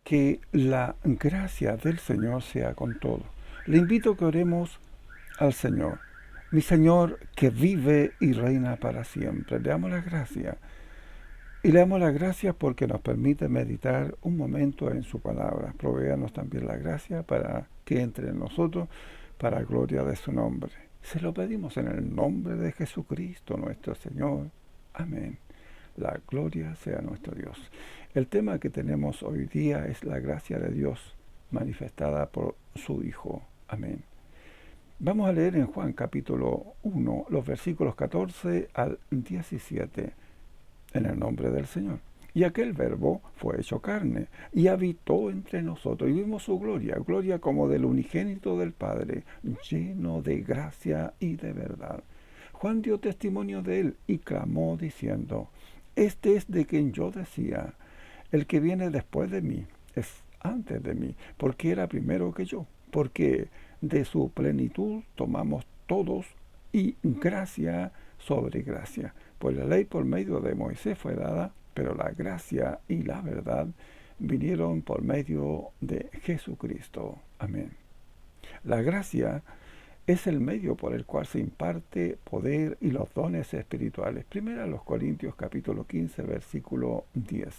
Que la gracia del Señor sea con todos. Le invito a que oremos al Señor. Mi Señor que vive y reina para siempre. Le damos las gracias. Y le damos las gracias porque nos permite meditar un momento en su palabra. Provéanos también la gracia para que entre en nosotros para gloria de su nombre. Se lo pedimos en el nombre de Jesucristo nuestro Señor. Amén. La gloria sea nuestro Dios. El tema que tenemos hoy día es la gracia de Dios manifestada por su Hijo. Amén. Vamos a leer en Juan capítulo 1 los versículos 14 al 17 en el nombre del Señor. Y aquel verbo fue hecho carne y habitó entre nosotros y vimos su gloria, gloria como del unigénito del Padre, lleno de gracia y de verdad. Juan dio testimonio de él y clamó diciendo: Este es de quien yo decía, el que viene después de mí es antes de mí, porque era primero que yo, porque de su plenitud tomamos todos y gracia sobre gracia. Pues la ley por medio de Moisés fue dada, pero la gracia y la verdad vinieron por medio de Jesucristo. Amén. La gracia es el medio por el cual se imparte poder y los dones espirituales. Primera a los Corintios capítulo 15, versículo 10.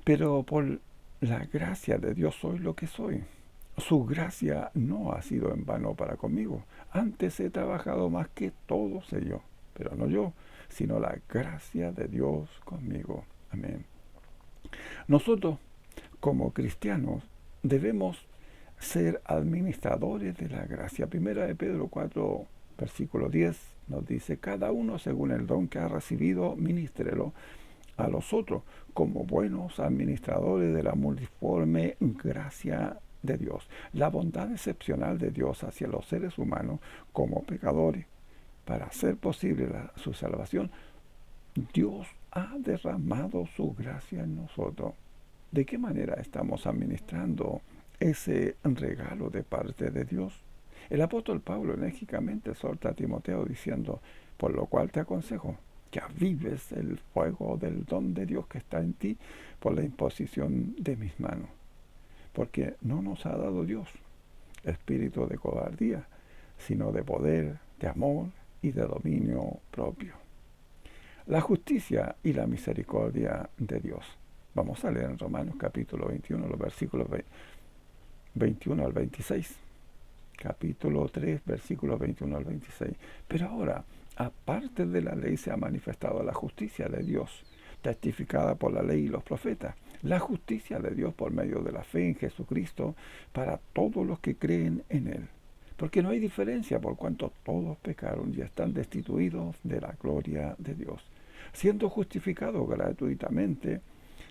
Pero por la gracia de Dios soy lo que soy. Su gracia no ha sido en vano para conmigo. Antes he trabajado más que todos ellos, pero no yo, sino la gracia de Dios conmigo. Amén. Nosotros, como cristianos, debemos ser administradores de la gracia. Primera de Pedro 4, versículo 10 nos dice: cada uno según el don que ha recibido, ministrelo a los otros como buenos administradores de la multiforme gracia de Dios. La bondad excepcional de Dios hacia los seres humanos como pecadores, para hacer posible su salvación, Dios ha derramado su gracia en nosotros. ¿De qué manera estamos administrando ese regalo de parte de Dios? El apóstol Pablo enérgicamente exhorta a Timoteo diciendo: por lo cual te aconsejo que avives el fuego del don de Dios que está en ti por la imposición de mis manos. Porque no nos ha dado Dios espíritu de cobardía, sino de poder, de amor y de dominio propio. La justicia y la misericordia de Dios. Vamos a leer en Romanos capítulo 21, los versículos 21 al 26. Capítulo 3, versículos 21 al 26. Pero ahora, aparte de la ley, se ha manifestado la justicia de Dios, testificada por la ley y los profetas. La justicia de Dios por medio de la fe en Jesucristo para todos los que creen en Él. Porque no hay diferencia, por cuanto todos pecaron y están destituidos de la gloria de Dios, siendo justificados gratuitamente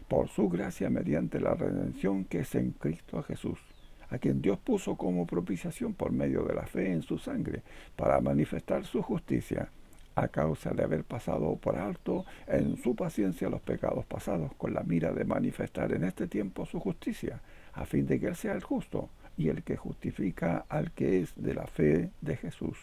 por su gracia mediante la redención que es en Cristo Jesús, a quien Dios puso como propiciación por medio de la fe en su sangre, para manifestar su justicia, a causa de haber pasado por alto en su paciencia los pecados pasados, con la mira de manifestar en este tiempo su justicia, a fin de que Él sea el justo y el que justifica al que es de la fe de Jesús.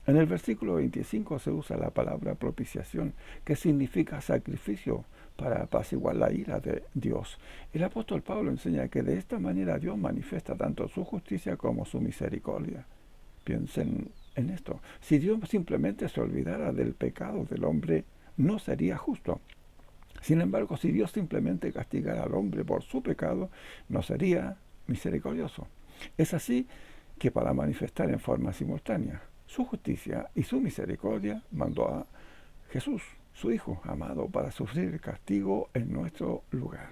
En el versículo 25 se usa la palabra propiciación, que significa sacrificio para apaciguar la ira de Dios. El apóstol Pablo enseña que de esta manera Dios manifiesta tanto su justicia como su misericordia. Piensen en esto. Si Dios simplemente se olvidara del pecado del hombre, no sería justo. Sin embargo, si Dios simplemente castigara al hombre por su pecado, no sería misericordioso. Es así que para manifestar en forma simultánea su justicia y su misericordia, mandó a Jesús, su Hijo amado, para sufrir el castigo en nuestro lugar.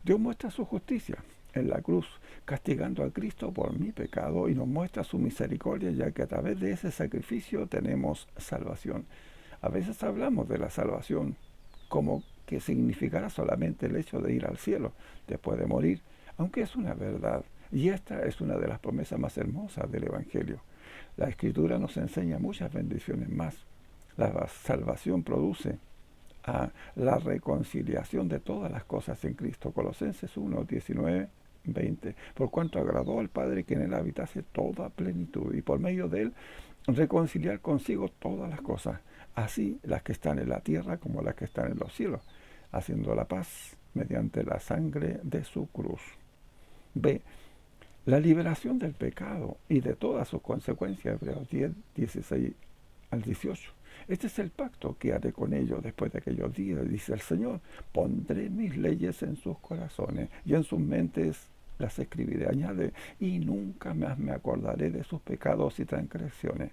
Dios muestra su justicia en la cruz, castigando a Cristo por mi pecado, y nos muestra su misericordia, ya que a través de ese sacrificio tenemos salvación. A veces hablamos de la salvación como que significará solamente el hecho de ir al cielo después de morir, aunque es una verdad, y esta es una de las promesas más hermosas del Evangelio. La Escritura nos enseña muchas bendiciones más. La salvación produce la reconciliación de todas las cosas en Cristo. Colosenses 1, 19, 20. Por cuanto agradó al Padre que en Él habitase toda plenitud, y por medio de Él reconciliar consigo todas las cosas, así las que están en la tierra como las que están en los cielos, haciendo la paz mediante la sangre de su cruz. B. La liberación del pecado y de todas sus consecuencias, Hebreos 10, 16 al 18. Este es el pacto que haré con ellos después de aquellos días, dice el Señor. Pondré mis leyes en sus corazones y en sus mentes las escribiré. Añade, y nunca más me acordaré de sus pecados y transgresiones.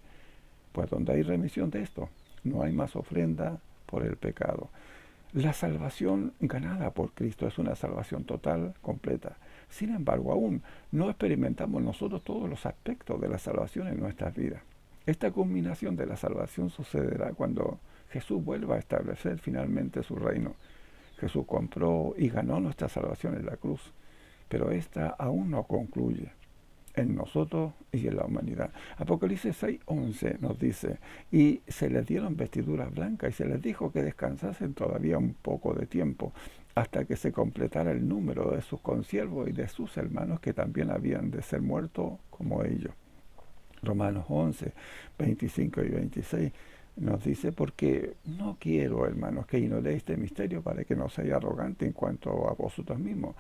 Pues donde hay remisión de esto, no hay más ofrenda por el pecado. La salvación ganada por Cristo es una salvación total, completa. Sin embargo, aún no experimentamos nosotros todos los aspectos de la salvación en nuestras vidas. Esta culminación de la salvación sucederá cuando Jesús vuelva a establecer finalmente su reino. Jesús compró y ganó nuestra salvación en la cruz, pero esta aún no concluye en nosotros y en la humanidad. Apocalipsis 6:11 nos dice, y se les dieron vestiduras blancas y se les dijo que descansasen todavía un poco de tiempo hasta que se completara el número de sus consiervos y de sus hermanos que también habían de ser muertos como ellos. Romanos 11, 25 y 26 nos dice, porque no quiero, hermanos, que ignoréis este misterio para que no seáis arrogantes en cuanto a vosotros mismos,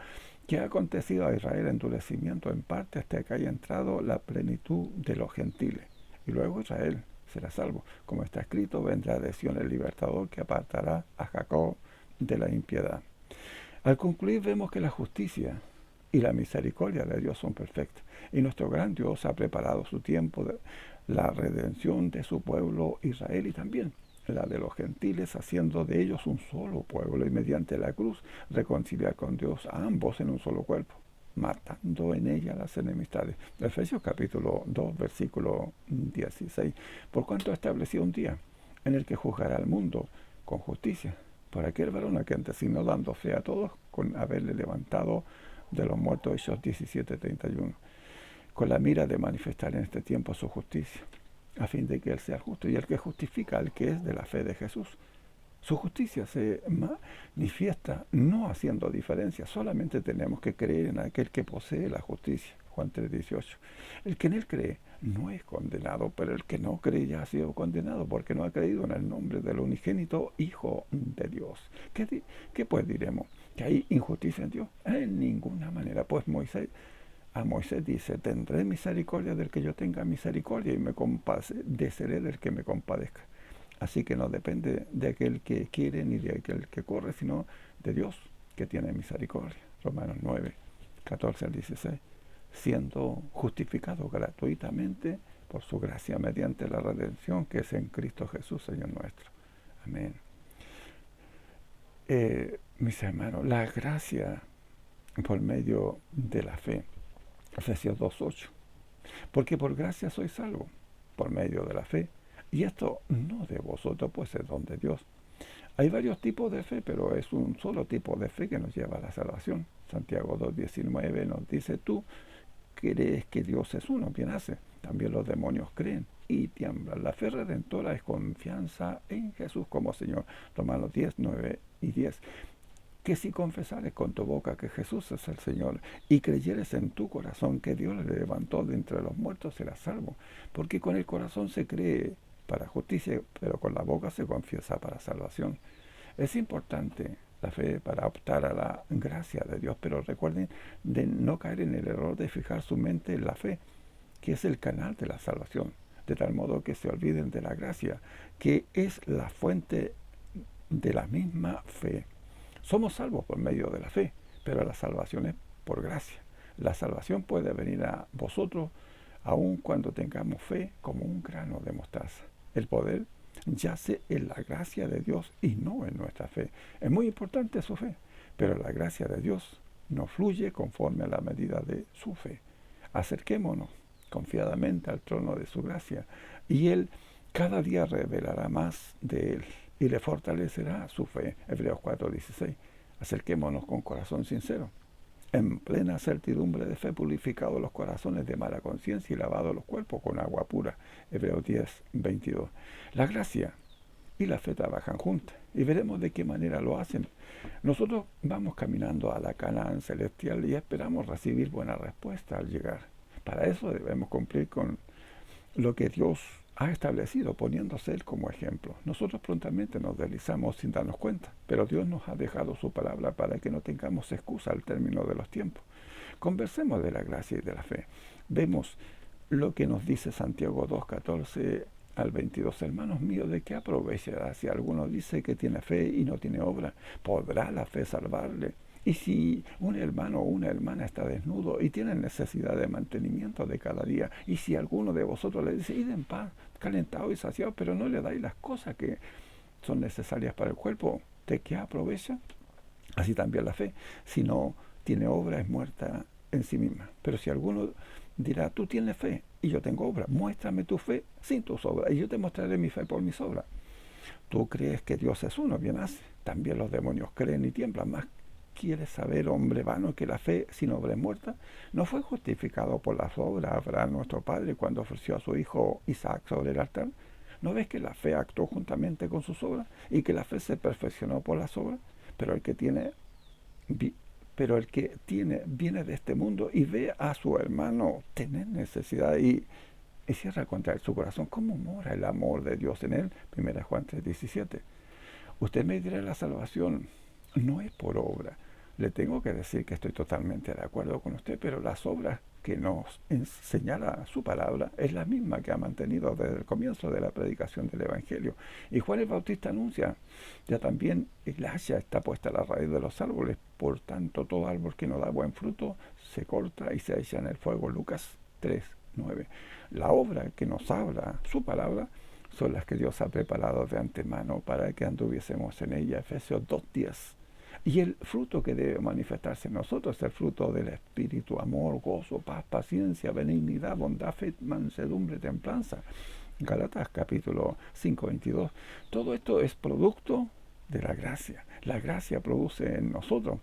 que ha acontecido a Israel endurecimiento en parte hasta que haya entrado la plenitud de los gentiles. Y luego Israel será salvo. Como está escrito, vendrá de Sion el libertador que apartará a Jacob de la impiedad. Al concluir vemos que la justicia y la misericordia de Dios son perfectas. Y nuestro gran Dios ha preparado su tiempo de la redención de su pueblo Israel y también la de los gentiles, haciendo de ellos un solo pueblo y mediante la cruz reconciliar con Dios a ambos en un solo cuerpo, matando en ella las enemistades. Efesios capítulo 2, versículo 16. Por cuanto estableció un día en el que juzgará al mundo con justicia, por aquel varón a quien designó dando fe a todos con haberle levantado de los muertos, Hechos 17:31, con la mira de manifestar en este tiempo su justicia, a fin de que Él sea justo y el que justifica al que es de la fe de Jesús. Su justicia se manifiesta no haciendo diferencia, solamente tenemos que creer en aquel que posee la justicia. Juan 3:18. El que en Él cree no es condenado, pero el que no cree ya ha sido condenado porque no ha creído en el nombre del unigénito Hijo de Dios. ¿Qué pues diremos? ¿Que hay injusticia en Dios? En ninguna manera. Pues a Moisés dice, tendré misericordia del que yo tenga misericordia y me compadeceré del que me compadezca. Así que no depende de aquel que quiere ni de aquel que corre, sino de Dios que tiene misericordia. Romanos 9, 14 al 16. Siendo justificado gratuitamente por su gracia mediante la redención que es en Cristo Jesús, Señor nuestro. Amén. Mis hermanos, la gracia por medio de la fe. Efesios 2:8. Porque por gracia soy salvo, por medio de la fe. Y esto no de vosotros, pues es don de Dios. Hay varios tipos de fe, pero es un solo tipo de fe que nos lleva a la salvación. Santiago 2:19 nos dice, tú crees que Dios es uno, bien hace. También los demonios creen y tiemblan. La fe redentora es confianza en Jesús como Señor. Romanos 10:9 y 10. Que si confesares con tu boca que Jesús es el Señor y creyeres en tu corazón que Dios le levantó de entre los muertos, serás salvo. Porque con el corazón se cree para justicia, pero con la boca se confiesa para salvación. Es importante la fe para optar a la gracia de Dios, pero recuerden de no caer en el error de fijar su mente en la fe, que es el canal de la salvación, de tal modo que se olviden de la gracia, que es la fuente de la misma fe. Somos salvos por medio de la fe, pero la salvación es por gracia. La salvación puede venir a vosotros aun cuando tengamos fe como un grano de mostaza. El poder yace en la gracia de Dios y no en nuestra fe. Es muy importante su fe, pero la gracia de Dios no fluye conforme a la medida de su fe. Acerquémonos confiadamente al trono de su gracia y Él cada día revelará más de Él y le fortalecerá su fe. Hebreos 4:16. Acerquémonos con corazón sincero, en plena certidumbre de fe, purificados los corazones de mala conciencia y lavados los cuerpos con agua pura. Hebreos 10:22. La gracia y la fe trabajan juntas y veremos de qué manera lo hacen. Nosotros vamos caminando a la Canaán celestial y esperamos recibir buena respuesta al llegar. Para eso debemos cumplir con lo que Dios ha establecido poniéndose Él como ejemplo. Nosotros prontamente nos deslizamos sin darnos cuenta, pero Dios nos ha dejado su palabra para que no tengamos excusa al término de los tiempos. Conversemos de la gracia y de la fe. Vemos lo que nos dice Santiago 2:14 al 22. Hermanos míos, ¿de qué aprovechará si alguno dice que tiene fe y no tiene obra? ¿Podrá la fe salvarle? Y si un hermano o una hermana está desnudo y tiene necesidad de mantenimiento de cada día, y si alguno de vosotros le dice, id en paz, calentado y saciado, pero no le dais las cosas que son necesarias para el cuerpo, ¿de qué aprovecha? Así también la fe, si no tiene obra, es muerta en sí misma. Pero si alguno dirá, tú tienes fe y yo tengo obra, muéstrame tu fe sin tus obras, y yo te mostraré mi fe por mis obras. Tú crees que Dios es uno, bien hace. También los demonios creen y tiemblan. Más quieres saber, hombre vano, que la fe sin obra es muerta. ¿No fue justificado por las obras Abraham, nuestro padre, cuando ofreció a su hijo Isaac sobre el altar? ¿No ves que la fe actuó juntamente con sus obras y que la fe se perfeccionó por las obras? Pero el que tiene, viene de este mundo y ve a su hermano tener necesidad y cierra contra él su corazón. ¿Cómo mora el amor de Dios en él? 1 Juan 3:17. Usted me dirá, la salvación no es por obra. Le tengo que decir que estoy totalmente de acuerdo con usted, pero las obras que nos señala su palabra es la misma que ha mantenido desde el comienzo de la predicación del Evangelio. Y Juan el Bautista anuncia, ya también el hacha está puesta a la raíz de los árboles, por tanto todo árbol que no da buen fruto se corta y se echa en el fuego. Lucas 3:9. La obra que nos habla su palabra son las que Dios ha preparado de antemano para que anduviésemos en ella. Efesios 2:10. Y el fruto que debe manifestarse en nosotros es el fruto del Espíritu: amor, gozo, paz, paciencia, benignidad, bondad, fe, mansedumbre, templanza. Galatas capítulo 5:22. Todo esto es producto de la gracia. La gracia produce en nosotros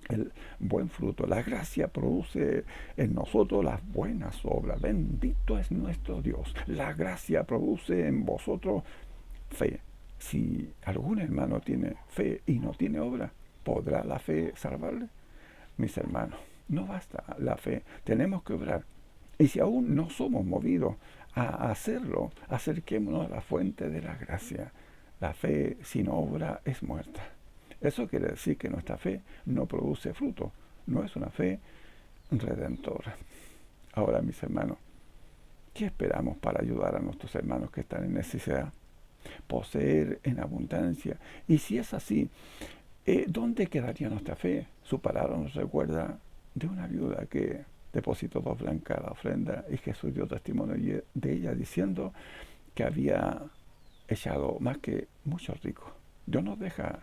el buen fruto. La gracia produce en nosotros las buenas obras. Bendito es nuestro Dios. La gracia produce en vosotros fe. Si algún hermano tiene fe y no tiene obra, ¿podrá la fe salvarle? Mis hermanos, no basta la fe, tenemos que obrar. Y si aún no somos movidos a hacerlo, acerquémonos a la fuente de la gracia. La fe sin obra es muerta. Eso quiere decir que nuestra fe no produce fruto, no es una fe redentora. Ahora, mis hermanos, ¿qué esperamos para ayudar a nuestros hermanos que están en necesidad? Poseer en abundancia. Y si es así, ¿dónde quedaría nuestra fe? Su palabra nos recuerda de una viuda que depositó 2 blancas a la ofrenda y Jesús dio testimonio de ella diciendo que había echado más que muchos ricos. Dios nos deja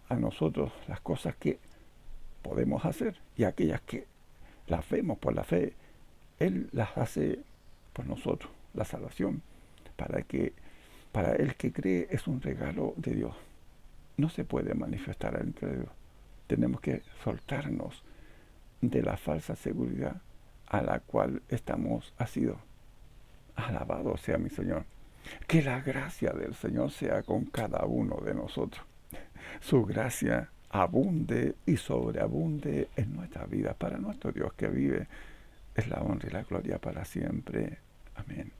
a nosotros las cosas que podemos hacer y aquellas que las vemos por la fe, Él las hace por nosotros. La salvación para el que cree es un regalo de Dios. No se puede manifestar al incrédulo. Tenemos que soltarnos de la falsa seguridad a la cual estamos asidos. Alabado sea mi Señor. Que la gracia del Señor sea con cada uno de nosotros. Su gracia abunde y sobreabunde en nuestra vida. Para nuestro Dios que vive es la honra y la gloria para siempre. Amén.